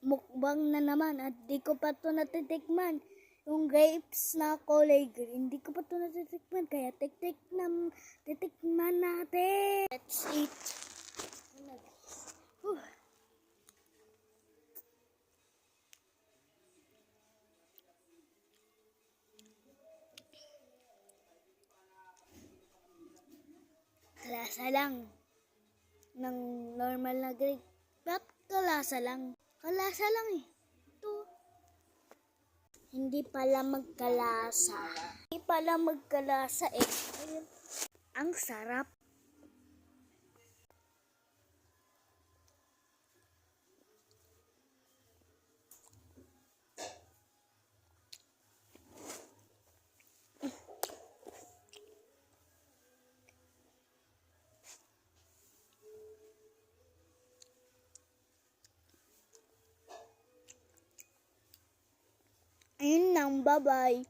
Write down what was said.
mukbang na naman at di ko pa to natitikman. Yung grapes na kulay green, di ko pa to natitikman. Kaya titikman natin. Let's eat. Kalasa lang ng normal na grape. Ba't kalasa lang? Kalasa lang eh. Ito. Hindi pala magkalasa. Hindi pala magkalasa eh. Ayun. Ang sarap. Ayun lang, bye-bye.